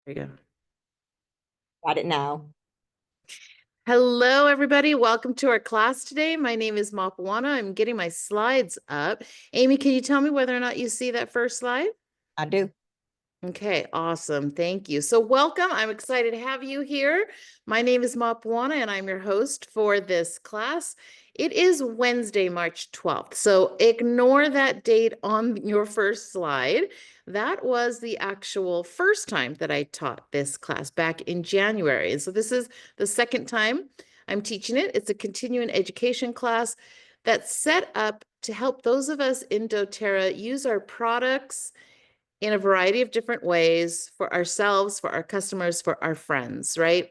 There you go. Got it now. Hello, everybody. Welcome to our class today. My name is Mapawana. I'm getting my slides up. Amy, can you tell me whether or not you see that first slide? I do. Okay, awesome. Thank you. So welcome. I'm excited to have you here. My name is Mapawana, and I'm your host for this class. It is Wednesday, March 12th. So ignore that date on your first slide. That was the actual first time that I taught this class back in January. And so this is the second time I'm teaching it. It's a continuing education class that's set up to help those of us in doTERRA use our products in a variety of different ways for ourselves, for our customers, for our friends, right?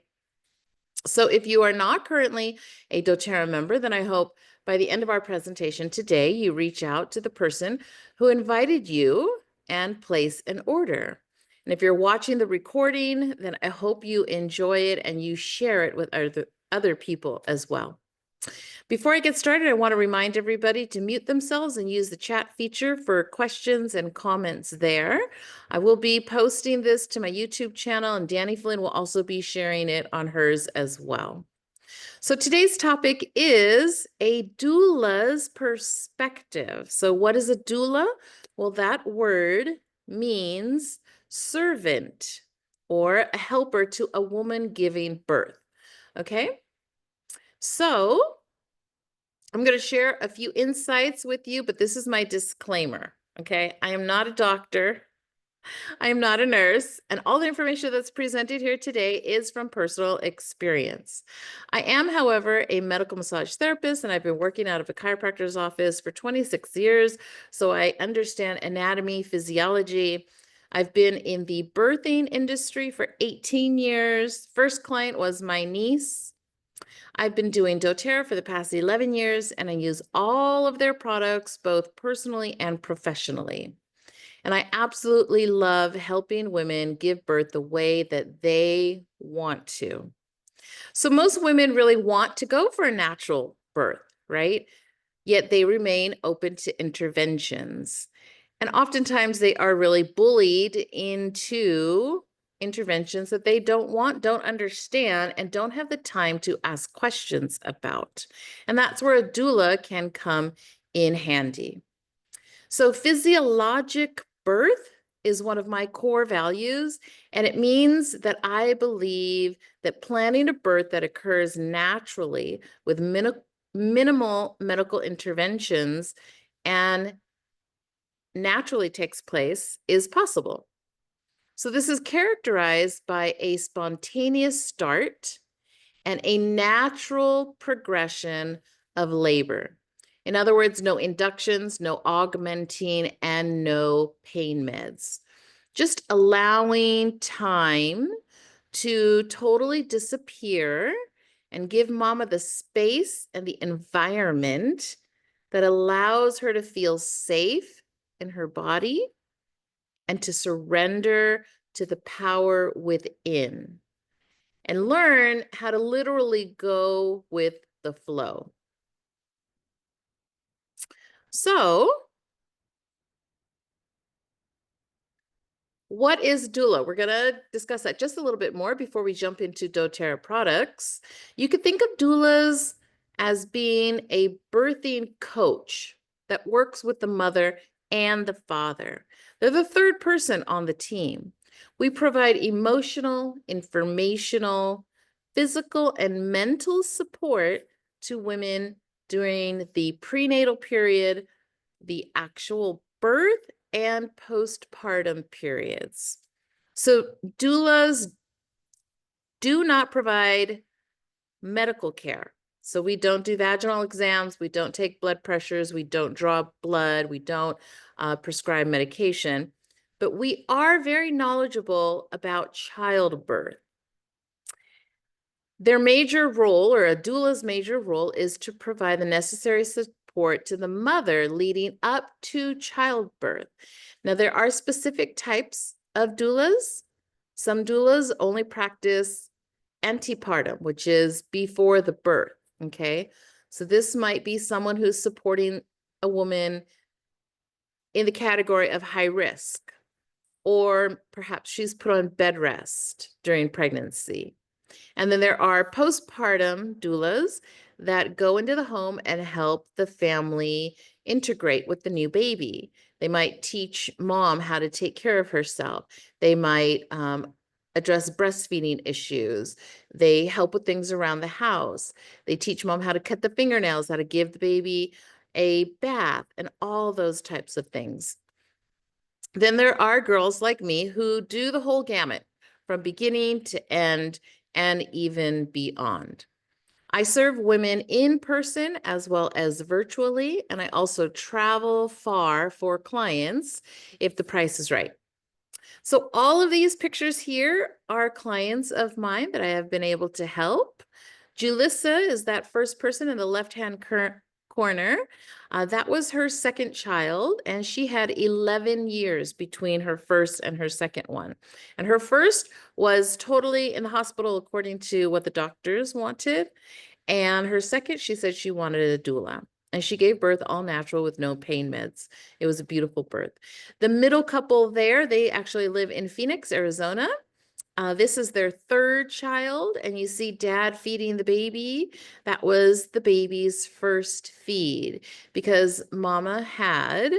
So if you are not currently a doTERRA member, then I hope by the end of our presentation today, you reach out to the person who invited you and place an order. And if you're watching the recording, then I hope you enjoy it and you share it with other people as well. Before I get started, I want to remind everybody to mute themselves and use the chat feature for questions and comments there. I will be posting this to my YouTube channel, and Danny Flynn will also be sharing it on hers as well. So today's topic is a doula's perspective. So what is a doula? Well, that word means servant or a helper to a woman giving birth. Okay? So I'm going to share a few insights with you, but this is my disclaimer, okay? I am not a doctor. I am not a nurse, and all the information that's presented here today is from personal experience. I am, however, a medical massage therapist, and I've been working out of a chiropractor's office for 26 years, so I understand anatomy, physiology. I've been in the birthing industry for 18 years. First client was my niece. I've been doing doTERRA for the past 11 years, and I use all of their products, both personally and professionally. And I absolutely love helping women give birth the way that they want to. So most women really want to go for a natural birth, right? Yet they remain open to interventions. And oftentimes they are really bullied into interventions that they don't want, don't understand, and don't have the time to ask questions about. And that's where a doula can come in handy. So physiologic birth is one of my core values, and it means that I believe that planning a birth that occurs naturally with minimal medical interventions and naturally takes place is possible. So this is characterized by a spontaneous start and a natural progression of labor. In other words, no inductions, no augmenting, and no pain meds. Just allowing time to totally disappear and give mama the space and the environment that allows her to feel safe in her body and to surrender to the power within and learn how to literally go with the flow. So, what is doula? We're going to discuss that just a little bit more before we jump into doTERRA products. You could think of doulas as being a birthing coach that works with the mother and the father. They're the third person on the team. We provide emotional, informational, physical, and mental support to women during the prenatal period, the actual birth, and postpartum periods. So doulas do not provide medical care. So we don't do vaginal exams, we don't take blood pressures, we don't draw blood, we don't prescribe medication, but we are very knowledgeable about childbirth. Their major role, or a doula's major role, is to provide the necessary support to the mother leading up to childbirth. Now, there are specific types of doulas. Some doulas only practice antepartum, which is before the birth, okay? So this might be someone who's supporting a woman in the category of high risk. or perhaps she's put on bed rest during pregnancy. And then there are postpartum doulas that go into the home and help the family integrate with the new baby. They might teach mom how to take care of herself. They might address breastfeeding issues. They help with things around the house. They teach mom how to cut the fingernails, how to give the baby a bath, and all those types of things. Then there are girls like me who do the whole gamut from beginning to end and even beyond. I serve women in person as well as virtually, and I also travel far for clients if the price is right. So all of these pictures here are clients of mine that I have been able to help. Julissa is that first person in the left-hand corner. That was her second child, and she had 11 years between her first and her second one. And her first was totally in the hospital according to what the doctors wanted. And her second, she said she wanted a doula. And she gave birth all natural with no pain meds. It was a beautiful birth. The middle couple there, they actually live in Phoenix, Arizona. This is their third child, and you see dad feeding the baby. That was the baby's first feed because mama had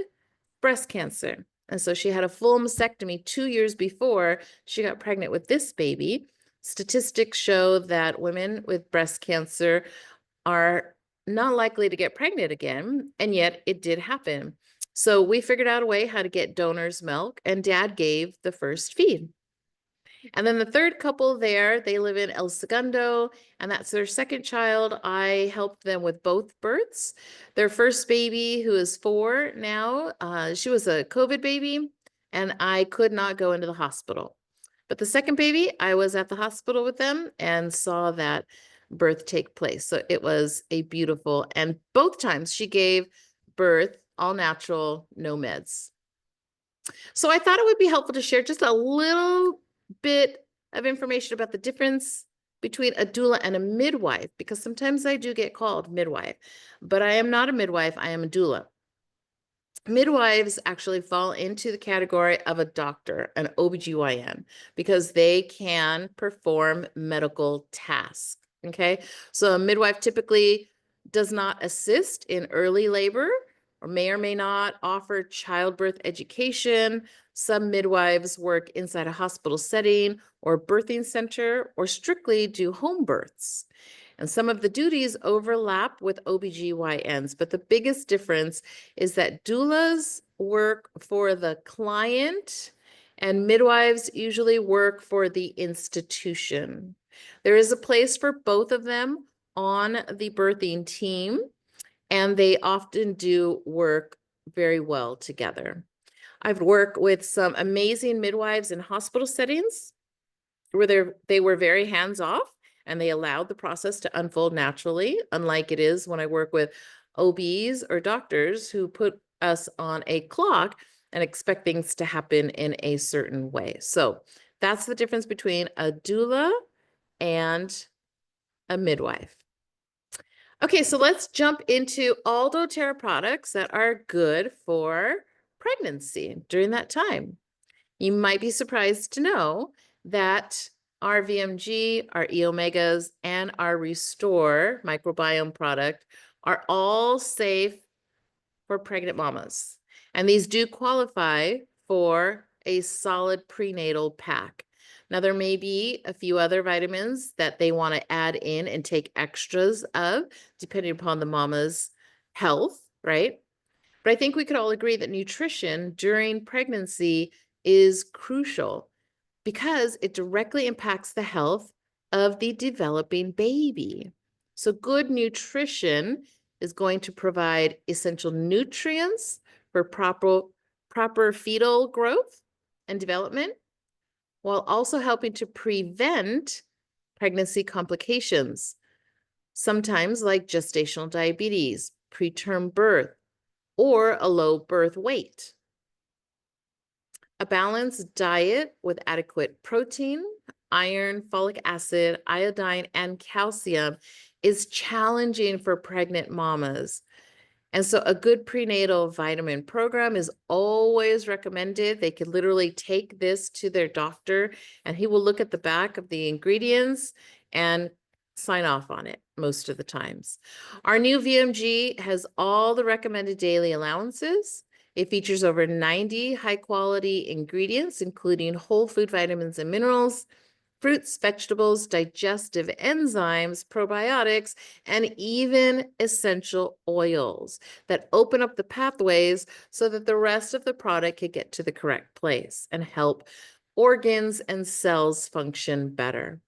breast cancer. And so she had a full mastectomy 2 years before she got pregnant with this baby. Statistics show that women with breast cancer are not likely to get pregnant again, and yet it did happen. So we figured out a way how to get donor's milk, and dad gave the first feed. And then the third couple there, they live in El Segundo, and that's their second child. I helped them with both births. Their first baby, who is 4 now, she was a COVID baby, and I could not go into the hospital. But the second baby, I was at the hospital with them and saw that birth take place. So it was a beautiful, and both times she gave birth all natural, no meds. So I thought it would be helpful to share just a little bit of information about the difference between a doula and a midwife, because sometimes I do get called midwife, but I am not a midwife, I am a doula. Midwives actually fall into the category of a doctor, an OBGYN, because they can perform medical tasks. Okay, so a midwife typically does not assist in early labor or may not offer childbirth education. Some midwives work inside a hospital setting or birthing center or strictly do home births. And some of the duties overlap with OBGYNs, but the biggest difference is that doulas work for the client and midwives usually work for the institution. There is a place for both of them on the birthing team, and they often do work very well together. I've worked with some amazing midwives in hospital settings where they were very hands-off and they allowed the process to unfold naturally, unlike it is when I work with OBs or doctors who put us on a clock and expect things to happen in a certain way. So that's the difference between a doula and a midwife. Okay, so let's jump into all doTERRA products that are good for pregnancy during that time. You might be surprised to know that our VMG, our E Omegas, and our Restore microbiome product are all safe for pregnant mamas. And these do qualify for a solid prenatal pack. Now, there may be a few other vitamins that they want to add in and take extras of, depending upon the mama's health, right? But I think we could all agree that nutrition during pregnancy is crucial because it directly impacts the health of the developing baby. So good nutrition is going to provide essential nutrients for proper fetal growth and development, while also helping to prevent pregnancy complications, sometimes like gestational diabetes, preterm birth, or a low birth weight. A balanced diet with adequate protein, iron, folic acid, iodine, and calcium is challenging for pregnant mamas. And so a good prenatal vitamin program is always recommended. They could literally take this to their doctor and he will look at the back of the ingredients and sign off on it most of the times. Our new VMG has all the recommended daily allowances. It features over 90 high quality ingredients, including whole food vitamins and minerals, fruits, vegetables, digestive enzymes, probiotics, and even essential oils that open up the pathways so that the rest of the product can get to the correct place and help organs and cells function better.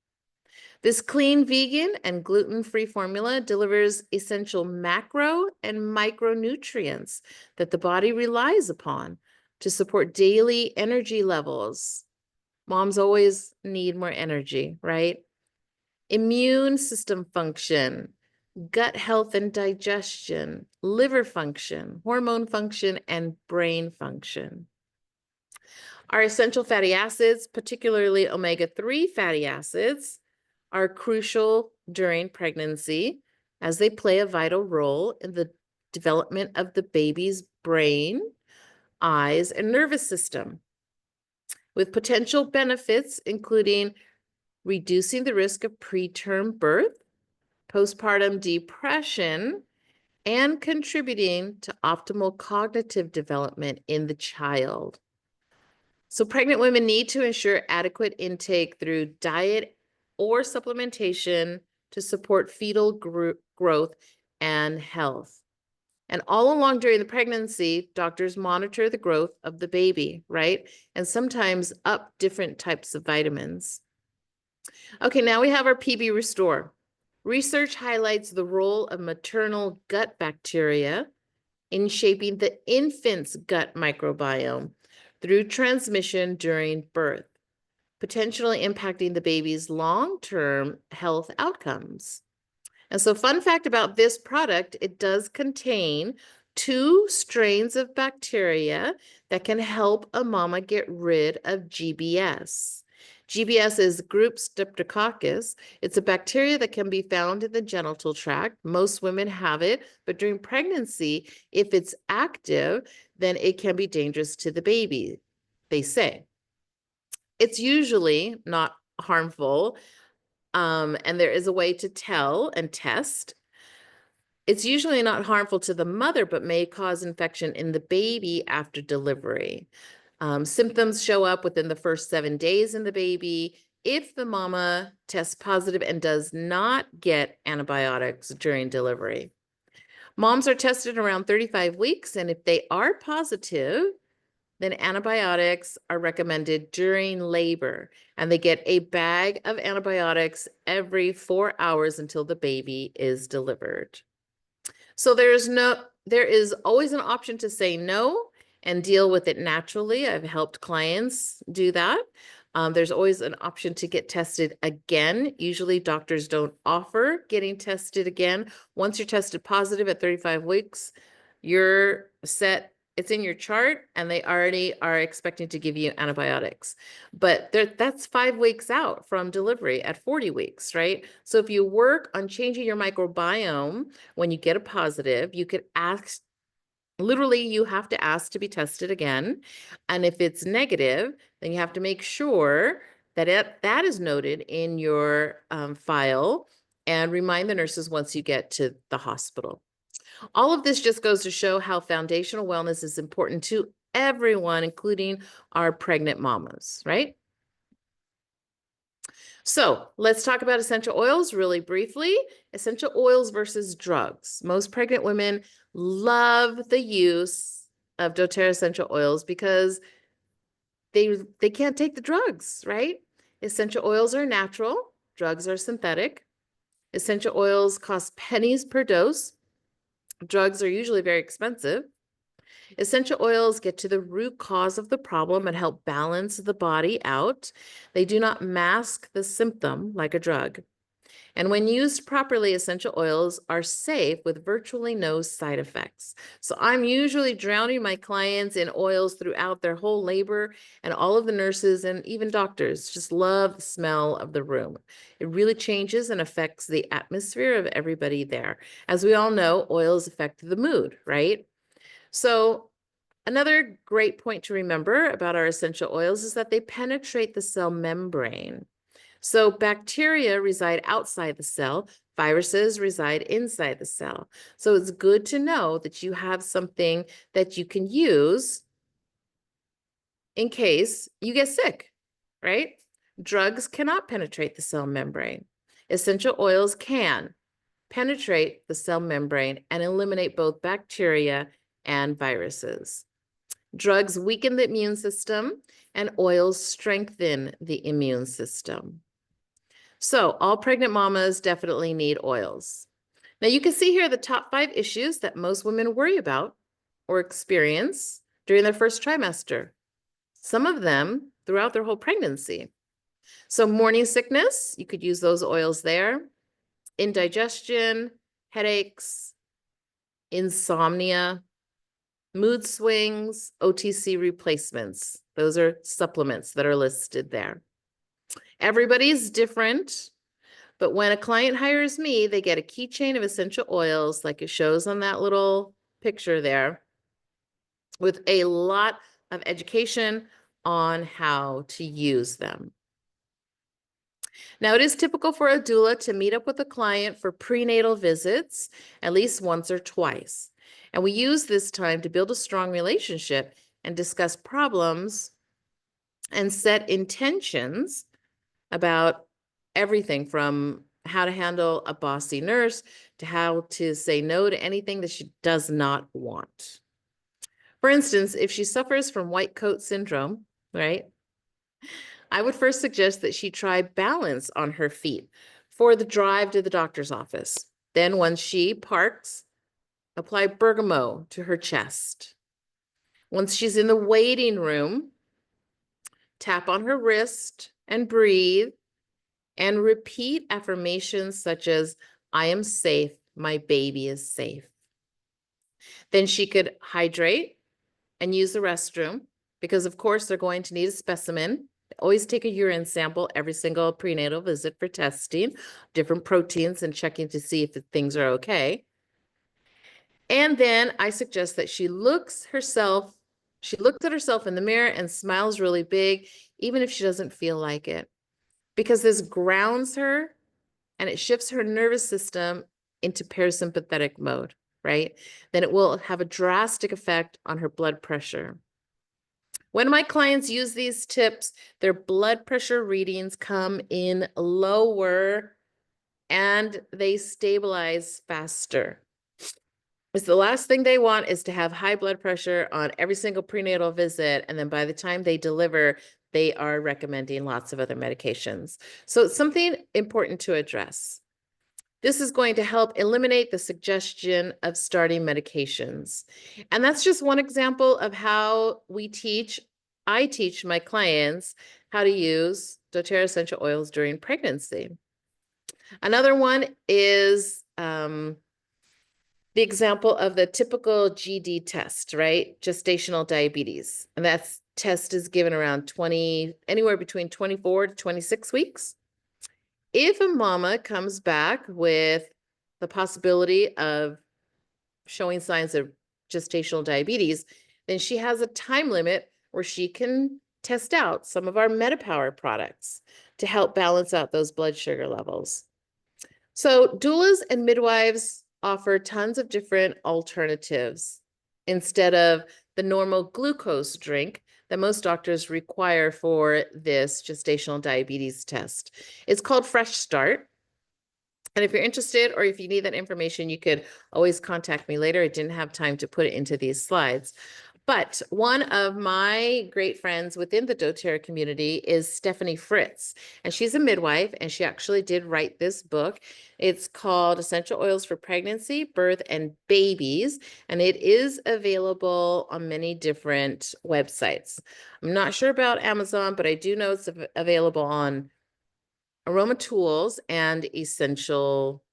This clean, vegan, and gluten-free formula delivers essential macro and micronutrients that the body relies upon to support daily energy levels. Moms always need more energy, right? Immune system function, gut health and digestion, liver function, hormone function, and brain function. Our essential fatty acids, particularly omega-3 fatty acids, are crucial during pregnancy as they play a vital role in the development of the baby's brain, eyes, and nervous system, with potential benefits including reducing the risk of preterm birth, postpartum depression, and contributing to optimal cognitive development in the child. So pregnant women need to ensure adequate intake through diet or supplementation to support fetal growth and health. And all along during the pregnancy, doctors monitor the growth of the baby, right? And sometimes up different types of vitamins. Okay, now we have our PB Restore. Research highlights the role of maternal gut bacteria in shaping the infant's gut microbiome through transmission during birth, potentially impacting the baby's long-term health outcomes. And so, fun fact about this product, it does contain 2 strains of bacteria that can help a mama get rid of GBS. GBS is group Streptococcus. It's a bacteria that can be found in the genital tract. Most women have it, but during pregnancy, if it's active, then it can be dangerous to the baby, they say. It's usually not harmful, and there is a way to tell and test. It's usually not harmful to the mother, but may cause infection in the baby after delivery. Symptoms show up within the first 7 days in the baby if the mama tests positive and does not get antibiotics during delivery. Moms are tested around 35 weeks, and if they are positive, then antibiotics are recommended during labor, and they get a bag of antibiotics every 4 hours until the baby is delivered. So there is always an option to say no and deal with it naturally. I've helped clients do that. There's always an option to get tested again. Usually doctors don't offer getting tested again. Once you're tested positive at 35 weeks, you're set. It's in your chart and they already are expecting to give you antibiotics. But that's 5 weeks out from delivery at 40 weeks, right? So if you work on changing your microbiome when you get a positive, you could ask, literally you have to ask to be tested again. And if it's negative, then you have to make sure that that is noted in your file and remind the nurses once you get to the hospital. All of this just goes to show how foundational wellness is important to everyone, including our pregnant mamas, right? So let's talk about essential oils really briefly. Essential oils versus drugs. Most pregnant women love the use of doTERRA essential oils because they can't take the drugs, right? Essential oils are natural, drugs are synthetic. Essential oils cost pennies per dose. Drugs are usually very expensive. Essential oils get to the root cause of the problem and help balance the body out. They do not mask the symptom like a drug. And when used properly, essential oils are safe with virtually no side effects. So I'm usually drowning my clients in oils throughout their whole labor, and all of the nurses and even doctors just love the smell of the room. It really changes and affects the atmosphere of everybody there. As we all know, oils affect the mood, right? So another great point to remember about our essential oils is that they penetrate the cell membrane. So bacteria reside outside the cell, viruses reside inside the cell. So it's good to know that you have something that you can use in case you get sick, right? Drugs cannot penetrate the cell membrane. Essential oils can penetrate the cell membrane and eliminate both bacteria and viruses. Drugs weaken the immune system, and oils strengthen the immune system. So all pregnant mamas definitely need oils. Now you can see here the top 5 issues that most women worry about or experience during their first trimester. Some of them throughout their whole pregnancy. So morning sickness, you could use those oils there. Indigestion, headaches, insomnia, mood swings, OTC replacements. Those are supplements that are listed there. Everybody's different. But when a client hires me, they get a keychain of essential oils, like it shows on that little picture there, with a lot of education on how to use them. Now, it is typical for a doula to meet up with a client for prenatal visits at least once or twice. And we use this time to build a strong relationship and discuss problems and set intentions about everything from how to handle a bossy nurse to how to say no to anything that she does not want. For instance, if she suffers from white coat syndrome, right, I would first suggest that she try balance on her feet for the drive to the doctor's office. Then once she parks, apply bergamot to her chest. Once she's in the waiting room, tap on her wrist and breathe and repeat affirmations such as, I am safe, my baby is safe. Then she could hydrate and use the restroom because of course they're going to need a specimen. Always take a urine sample every single prenatal visit for testing different proteins and checking to see if things are okay. And then I suggest that she looks at herself in the mirror and smiles really big, even if she doesn't feel like it, because this grounds her and it shifts her nervous system into parasympathetic mode, right? Then it will have a drastic effect on her blood pressure. When my clients use these tips, their blood pressure readings come in lower and they stabilize faster. It's the last thing they want is to have high blood pressure on every single prenatal visit. And then by the time they deliver, they are recommending lots of other medications. So it's something important to address. This is going to help eliminate the suggestion of starting medications. And that's just one example of how I teach my clients how to use doTERRA essential oils during pregnancy. Another one is the example of the typical GD test, right? Gestational diabetes. And that test is given around anywhere between 24 to 26 weeks. If a mama comes back with the possibility of showing signs of gestational diabetes, then she has a time limit where she can test out some of our MetaPower products to help balance out those blood sugar levels. So doulas and midwives offer tons of different alternatives instead of the normal glucose drink that most doctors require for this gestational diabetes test. It's called Fresh Start. And if you're interested or if you need that information, you could always contact me later. I didn't have time to put it into these slides. But one of my great friends within the doTERRA community is Stephanie Fritz, and she's a midwife, and she actually did write this book. It's called Essential Oils for Pregnancy, Birth, and Babies, and it is available on many different websites. I'm not sure about Amazon, but I do know it's available on aroma tools, and essential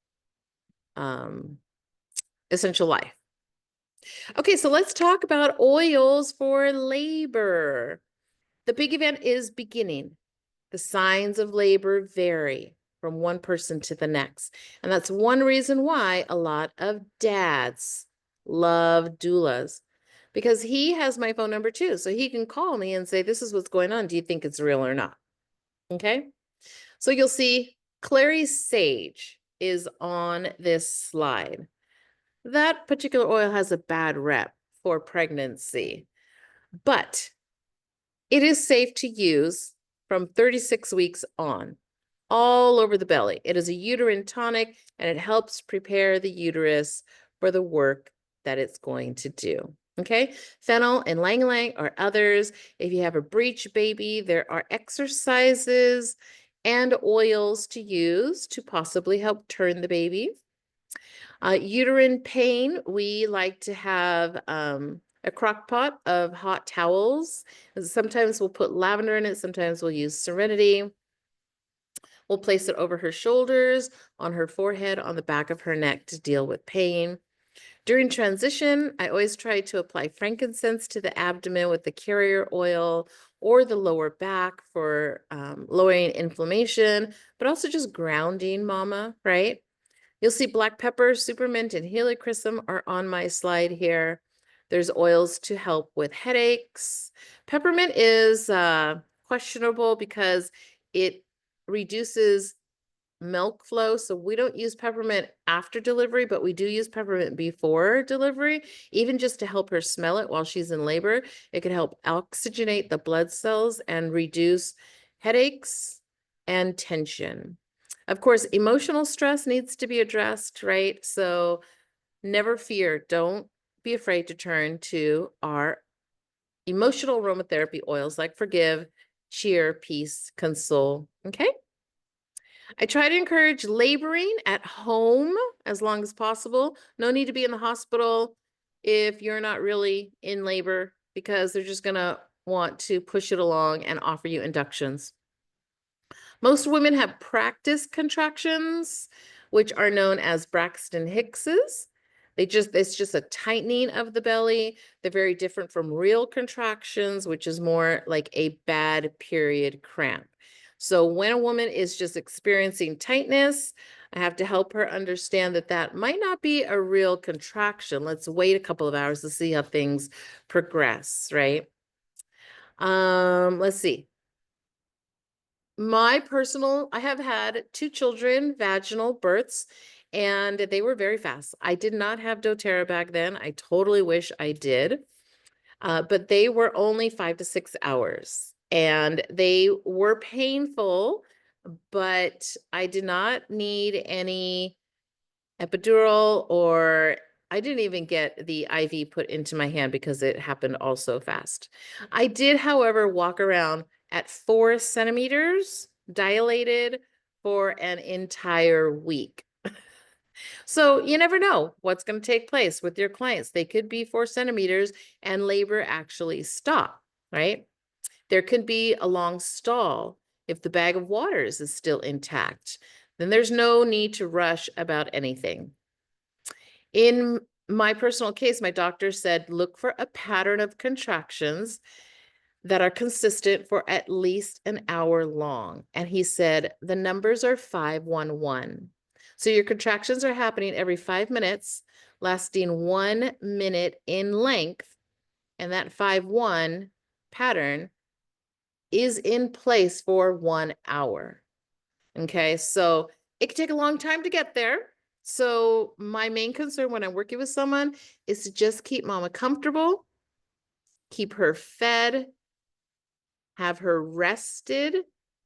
life. Okay, so let's talk about oils for labor. The big event is beginning. The signs of labor vary from one person to the next. And that's one reason why a lot of dads love doulas, because he has my phone number too. So he can call me and say, this is what's going on. Do you think it's real or not? Okay. So you'll see Clary Sage is on this slide. That particular oil has a bad rep for pregnancy, but it is safe to use from 36 weeks on, all over the belly. It is a uterine tonic, and it helps prepare the uterus for the work that it's going to do. Okay, fennel and lang lang are others. If you have a breech baby, there are exercises and oils to use to possibly help turn the baby. Uterine pain, we like to have a crock pot of hot towels. Sometimes we'll put lavender in it. Sometimes we'll use Serenity. We'll place it over her shoulders, on her forehead, on the back of her neck to deal with pain. During transition, I always try to apply frankincense to the abdomen with the carrier oil or the lower back for lowering inflammation, but also just grounding mama, right? You'll see black pepper, supermint, and helichrysum are on my slide here. There's oils to help with headaches. Peppermint is questionable because it reduces milk flow. So we don't use peppermint after delivery, but we do use peppermint before delivery, even just to help her smell it while she's in labor. It can help oxygenate the blood cells and reduce headaches and tension. Of course, emotional stress needs to be addressed, right? So never fear. Don't be afraid to turn to our emotional aromatherapy oils like Forgive, Cheer, Peace, Console. Okay. I try to encourage laboring at home as long as possible. No need to be in the hospital if you're not really in labor, because they're just going to want to push it along and offer you inductions. Most women have practice contractions, which are known as Braxton Hicks's. It's just a tightening of the belly. They're very different from real contractions, which is more like a bad period cramp. So when a woman is just experiencing tightness, I have to help her understand that that might not be a real contraction. Let's wait a couple of hours to see how things progress, right? Let's see. I have had 2 children, vaginal births, and they were very fast. I did not have doTERRA back then. I totally wish I did. But they were only 5 to 6 hours, and they were painful, but I did not need any epidural, or I didn't even get the IV put into my hand because it happened all so fast. I did, however, walk around at 4 centimeters dilated for an entire week. So you never know what's going to take place with your clients. They could be 4 centimeters and labor actually stop, right? There could be a long stall if the bag of waters is still intact. Then there's no need to rush about anything. In my personal case, my doctor said, look for a pattern of contractions that are consistent for at least an hour long. And he said, the numbers are 511. So your contractions are happening every 5 minutes, lasting 1 minute in length. And that 5-1 pattern is in place for 1 hour. Okay, so it can take a long time to get there. So my main concern when I'm working with someone is to just keep mama comfortable, keep her fed, have her rested,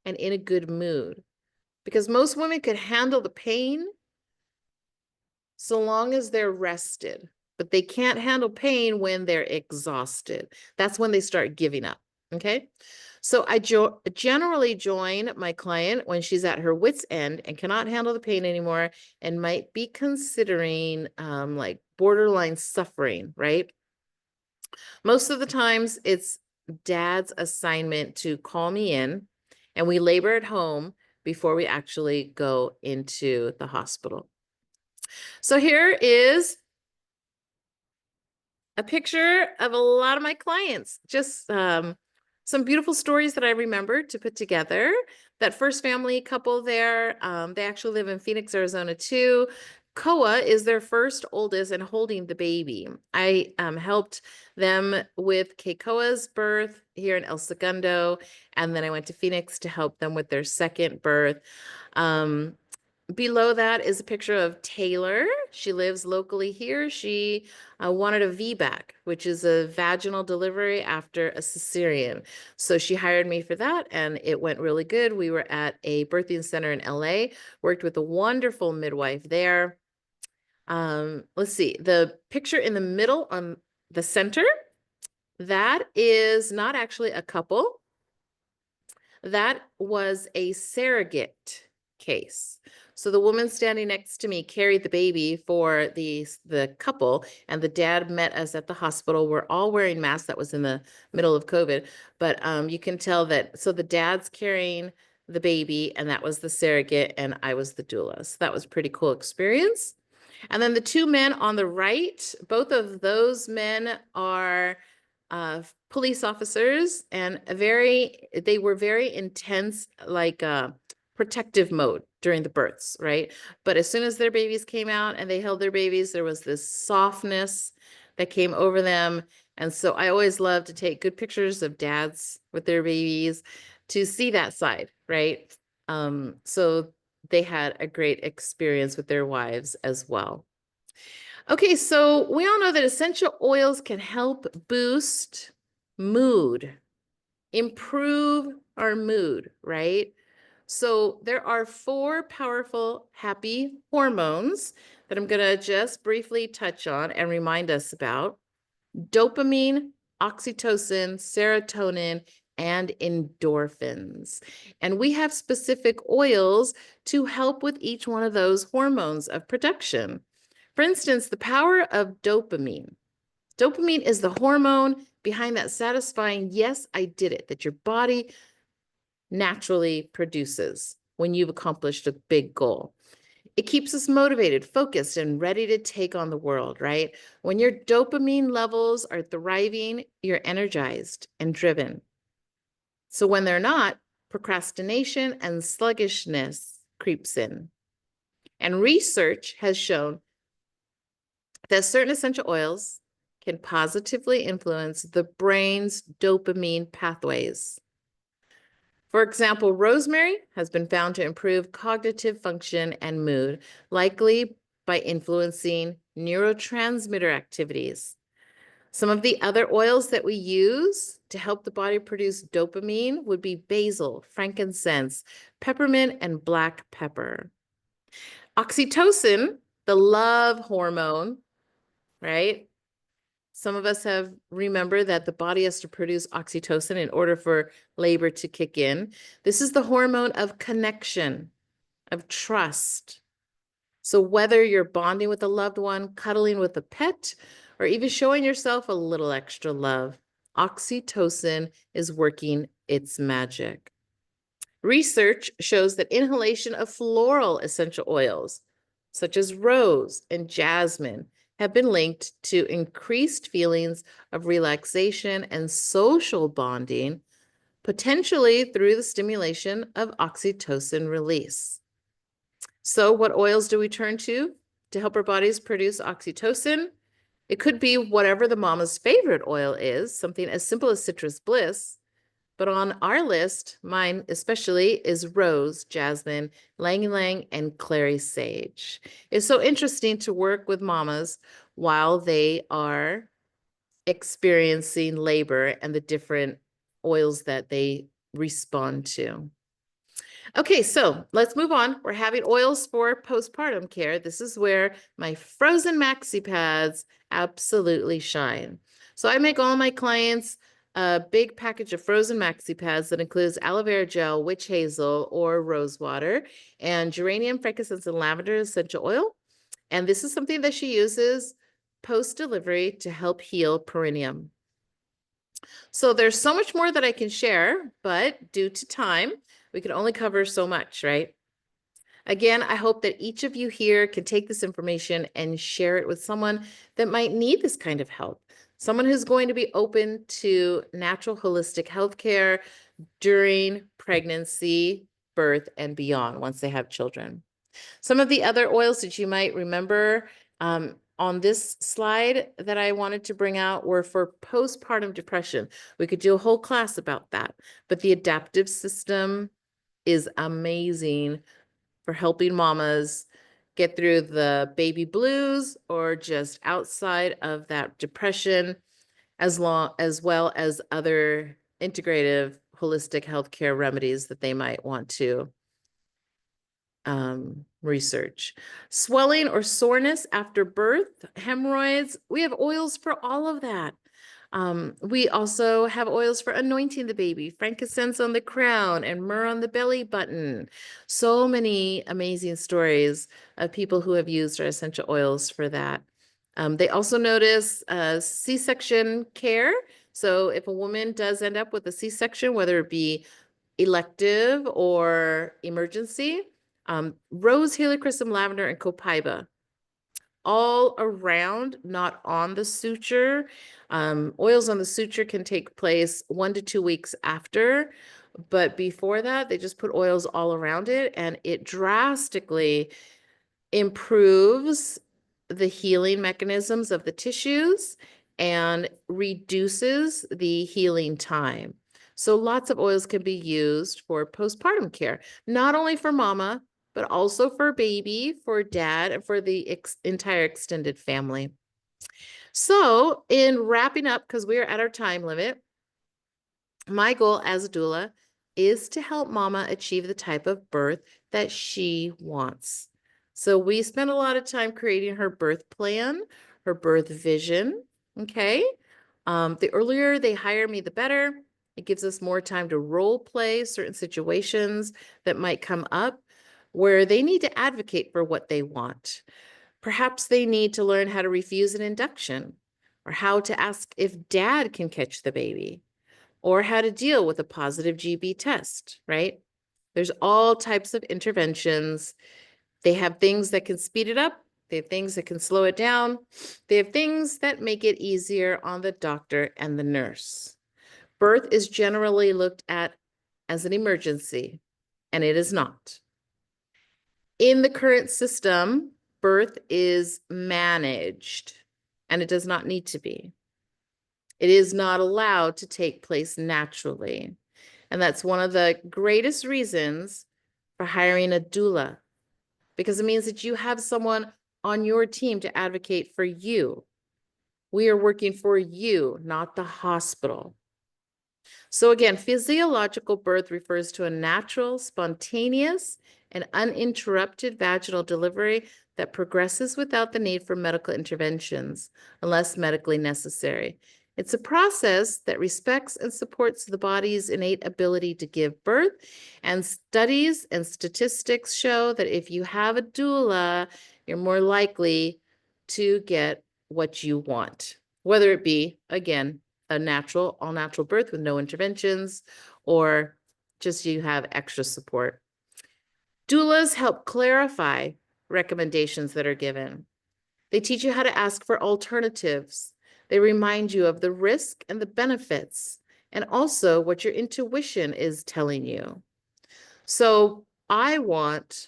and in a good mood. Because most women could handle the pain so long as they're rested, but they can't handle pain when they're exhausted. That's when they start giving up. Okay. So I generally join my client when she's at her wit's end and cannot handle the pain anymore and might be considering like borderline suffering, right? Most of the times it's dad's assignment to call me in, and we labor at home before we actually go into the hospital. So here is a picture of a lot of my clients, just some beautiful stories that I remember to put together. That first family couple there, they actually live in Phoenix, Arizona too. Koa is their first oldest and holding the baby. I helped them with Keikoa's birth here in El Segundo, and then I went to Phoenix to help them with their second birth. Below that is a picture of Taylor. She lives locally here. She wanted a VBAC, which is a vaginal delivery after a cesarean. So she hired me for that, and it went really good. We were at a birthing center in LA, worked with a wonderful midwife there. Let's see, the picture in the middle on the center, that is not actually a couple. That was a surrogate case. So the woman standing next to me carried the baby for the couple, and the dad met us at the hospital. We're all wearing masks. That was in the middle of COVID, but you can tell that. So the dad's carrying the baby, and that was the surrogate, and I was the doula. So that was a pretty cool experience. And then the two men on the right, both of those men are police officers, and they were very intense, like protective mode during the births, right? But as soon as their babies came out and they held their babies, there was this softness that came over them. And so I always love to take good pictures of dads with their babies to see that side, right? So they had a great experience with their wives as well. Okay, so we all know that essential oils can help boost mood, improve our mood, right? So there are 4 powerful happy hormones that I'm going to just briefly touch on and remind us about: dopamine, oxytocin, serotonin, and endorphins. And we have specific oils to help with each one of those hormones of production. For instance, the power of dopamine. Dopamine is the hormone behind that satisfying, yes, I did it, that your body naturally produces when you've accomplished a big goal. It keeps us motivated, focused, and ready to take on the world, right? When your dopamine levels are thriving, you're energized and driven. So when they're not, procrastination and sluggishness creeps in. And research has shown that certain essential oils can positively influence the brain's dopamine pathways. For example, rosemary has been found to improve cognitive function and mood, likely by influencing neurotransmitter activities. Some of the other oils that we use to help the body produce dopamine would be basil, frankincense, peppermint, and black pepper. Oxytocin, the love hormone, right? Some of us have remembered that the body has to produce oxytocin in order for labor to kick in. This is the hormone of connection, of trust. So whether you're bonding with a loved one, cuddling with a pet, or even showing yourself a little extra love, oxytocin is working its magic. Research shows that inhalation of floral essential oils, such as rose and jasmine, have been linked to increased feelings of relaxation and social bonding, potentially through the stimulation of oxytocin release. So what oils do we turn to help our bodies produce oxytocin? It could be whatever the mama's favorite oil is, something as simple as citrus bliss. But on our list, mine especially, is rose, jasmine, ylang ylang, and clary sage. It's so interesting to work with mamas while they are experiencing labor and the different oils that they respond to. Okay, so let's move on. We're having oils for postpartum care. This is where my frozen maxi pads absolutely shine. So I make all my clients a big package of frozen maxi pads that includes aloe vera gel, witch hazel, or rose water, and geranium, frankincense, and lavender essential oil. And this is something that she uses post-delivery to help heal perineum. So there's so much more that I can share, but due to time, we can only cover so much, right? Again, I hope that each of you here can take this information and share it with someone that might need this kind of help. Someone who's going to be open to natural holistic healthcare during pregnancy, birth, and beyond once they have children. Some of the other oils that you might remember on this slide that I wanted to bring out were for postpartum depression. We could do a whole class about that, but the adaptive system is amazing for helping mamas get through the baby blues or just outside of that depression, as well as other integrative holistic healthcare remedies that they might want to research. Swelling or soreness after birth, hemorrhoids, we have oils for all of that. We also have oils for anointing the baby, frankincense on the crown and myrrh on the belly button. So many amazing stories of people who have used our essential oils for that. They also notice C-section care. So if a woman does end up with a C-section, whether it be elective or emergency, rose, helichrysum, lavender, and copaiba all around, not on the suture. Oils on the suture can take place 1 to 2 weeks after, but before that, they just put oils all around it, and it drastically improves the healing mechanisms of the tissues and reduces the healing time. So lots of oils can be used for postpartum care, not only for mama, but also for baby, for dad, and for the entire extended family. So in wrapping up, because we are at our time limit, my goal as a doula is to help mama achieve the type of birth that she wants. So we spend a lot of time creating her birth plan, her birth vision, okay? The earlier they hire me, the better. It gives us more time to role play certain situations that might come up where they need to advocate for what they want. Perhaps they need to learn how to refuse an induction or how to ask if dad can catch the baby or how to deal with a positive GB test, right? There's all types of interventions. They have things that can speed it up. They have things that can slow it down. They have things that make it easier on the doctor and the nurse. Birth is generally looked at as an emergency, and it is not. In the current system, birth is managed, and it does not need to be. It is not allowed to take place naturally. And that's one of the greatest reasons for hiring a doula, because it means that you have someone on your team to advocate for you. We are working for you, not the hospital. So again, physiological birth refers to a natural, spontaneous, and uninterrupted vaginal delivery that progresses without the need for medical interventions, unless medically necessary. It's a process that respects and supports the body's innate ability to give birth, and studies and statistics show that if you have a doula, you're more likely to get what you want, whether it be, again, a natural, all natural birth with no interventions, or just you have extra support. Doulas help clarify recommendations that are given. They teach you how to ask for alternatives. They remind you of the risk and the benefits, and also what your intuition is telling you. So I want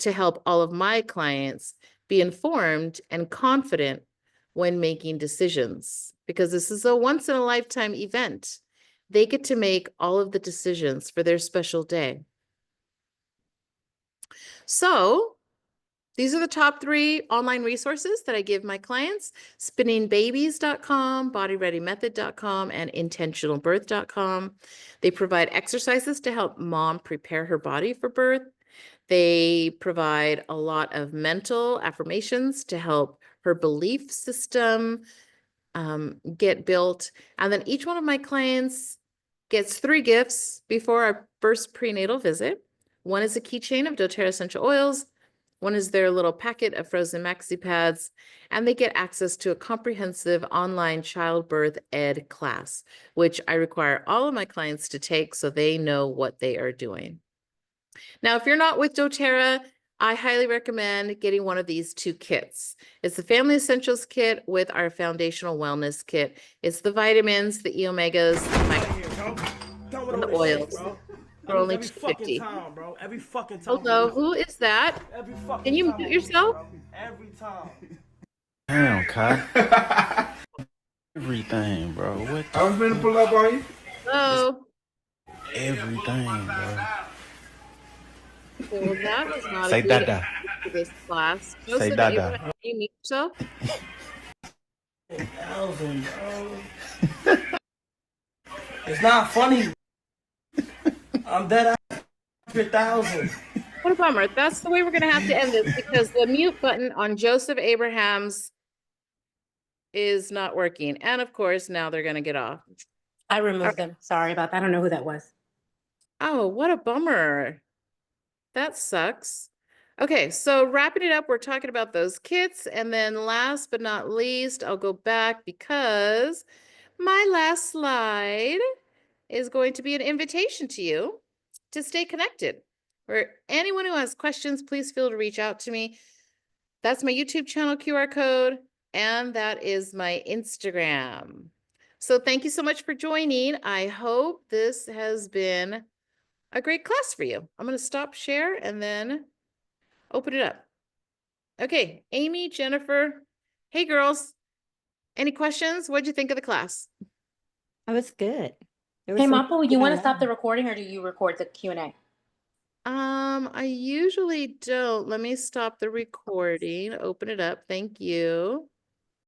to help all of my clients be informed and confident when making decisions, because this is a once in a lifetime event. They get to make all of the decisions for their special day. So these are the top 3 online resources that I give my clients: spinningbabies.com, bodyreadymethod.com, and intentionalbirth.com. They provide exercises to help mom prepare her body for birth. They provide a lot of mental affirmations to help her belief system get built. And then each one of my clients gets 3 gifts before our first prenatal visit. One is a keychain of doTERRA essential oils. One is their little packet of frozen maxi pads, and they get access to a comprehensive online childbirth ed class, which I require all of my clients to take so they know what they are doing. Now, if you're not with doTERRA, I highly recommend getting one of these two kits. It's the Family Essentials kit with our Foundational Wellness kit. It's the vitamins, the E-omegas, and the oils. For only $2.50. Time, bro. Every fucking time. Hello, who is that? Every fucking Can you time, mute yourself? bro. Every time. Damn, Kai. Everything, bro. What I was gonna pull up on you. Hello. everything, bro? Well, that was not Say a good dada. for this class. Say Joseph, dada. can you mute yourself? 1,000, bro. It's not funny. I'm dead at 1,000. What a bummer. That's the way we're going to have to end this because the mute button on Joseph Abraham's is not working. And of course, now they're going to get off. I removed them. Sorry about that. I don't know who that was. Oh, what a bummer. That sucks. Okay, so wrapping it up, we're talking about those kits. And then last but not least, I'll go back because my last slide is going to be an invitation to you to stay connected. For anyone who has questions, please feel to reach out to me. That's my YouTube channel QR code, and that is my Instagram. So thank you so much for joining. I hope this has been a great class for you. I'm going to stop share and then open it up. Okay, Amy, Jennifer, hey girls, any questions? What'd you think of the class? That was good. There was Hey, some Mapo, you good want to on stop that the recording or do you record the Q&A? I usually don't. Let me stop the recording, open it up. Thank you.